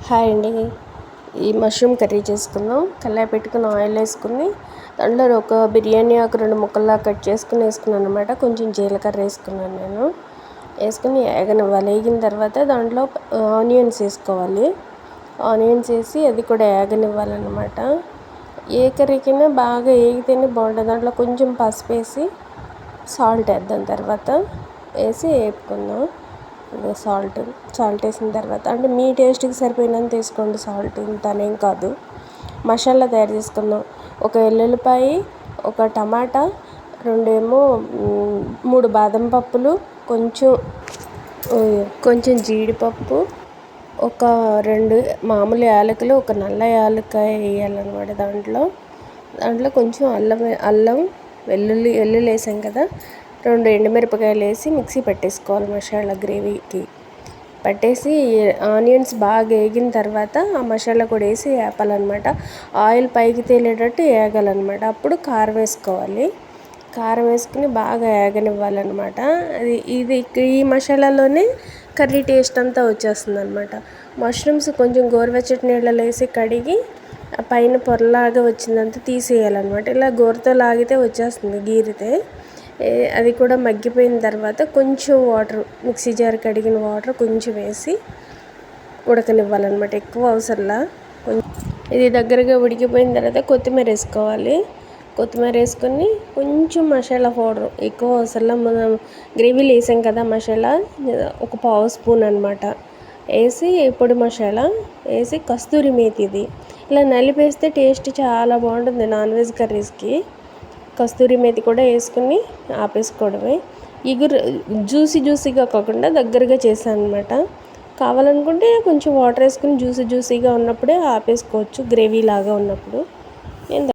Hi అండి. ఈ mushroom curry చేసుకుందాం. కళాయి పెట్టుకుని ఆయిల్ వేసుకుని దాంట్లో ఒక బిర్యానీ ఆకు 2 ముక్కల్లా కట్ చేసుకుని వేసుకున్నాను అనమాట. కొంచెం జీలకర్ర వేసుకున్నాను నేను. వేసుకుని వేగనివ్వాలి. వేగిన తర్వాత దాంట్లో ఆనియన్స్ వేసుకోవాలి. ఆనియన్స్ వేసి అది కూడా వేగనివ్వాలన్నమాట. ఏ కర్రీకైనా బాగా వేగితేనే బాగుంటుంది. దాంట్లో కొంచెం పసుపు వేసి సాల్ట్ వేద్దాం. తర్వాత వేసి వేపుకుందాం. సాల్ట్ వేసిన తర్వాత అంటే మీ టేస్ట్కి సరిపోయినంత వేసుకోండి. సాల్ట్ ఇంతనేం కాదు. మసాలా తయారు చేసుకుందాం. ఒక వెల్లుల్లిపాయ, ఒక టమాటా, 3 బాదం పప్పులు, కొంచెం జీడిపప్పు, ఒక 2 మామూలు యాలకులు, ఒక నల్ల యాలక్కాయ వేయాలన్నమాట. దాంట్లో కొంచెం అల్లం వెల్లుల్లి వేసాం కదా, 2 ఎండుమిరపకాయలు వేసి మిక్సీ పట్టేసుకోవాలి. మసాలా గ్రేవీకి పట్టేసి ఆనియన్స్ బాగా వేగిన తర్వాత ఆ మసాలా కూడా వేసి వేపాలన్నమాట. ఆయిల్ పైకి తేలేటట్టు వేగాలన్నమాట. అప్పుడు కారం వేసుకోవాలి. కారం వేసుకుని బాగా వేగనివ్వాలన్నమాట. ఈ మసాలాలోనే కర్రీ టేస్ట్ అంతా వచ్చేస్తుంది అనమాట. మష్రూమ్స్ కొంచెం గోరువెచ్చటి నీళ్ళలో వేసి కడిగి పైన పొరలాగా వచ్చిందంతా తీసేయాలన్నమాట. ఇలా గోరుతో లాగితే వచ్చేస్తుంది గీరితే. అది కూడా మగ్గిపోయిన తర్వాత కొంచెం వాటర్, మిక్సీ జార్ కడిగిన వాటర్ కొంచెం వేసి ఉడకనివ్వాలన్నమాట. ఎక్కువ అవసరంలా. ఇది దగ్గరగా ఉడికిపోయిన తర్వాత కొత్తిమీర వేసుకోవాలి. కొత్తిమీర వేసుకొని కొంచెం మసాలా పౌడర్, ఎక్కువ అవసరంలా, మనం గ్రేవీలో వేసాం కదా మసాలా, ఒక 1/2 స్పూన్ అనమాట వేసి, పొడి మసాలా వేసి, కస్తూరి మేతిది ఇలా నలిపేస్తే టేస్ట్ చాలా బాగుంటుంది నాన్ వెజ్ కర్రీస్కి. కస్తూరి మేతి కూడా వేసుకుని ఆపేసుకోవడమే. జ్యూసీగా కాకుండా దగ్గరగా చేశాను అనమాట. కావాలనుకుంటే కొంచెం వాటర్ వేసుకుని జ్యూసీగా ఉన్నప్పుడే ఆపేసుకోవచ్చు, గ్రేవీ లాగా ఉన్నప్పుడు.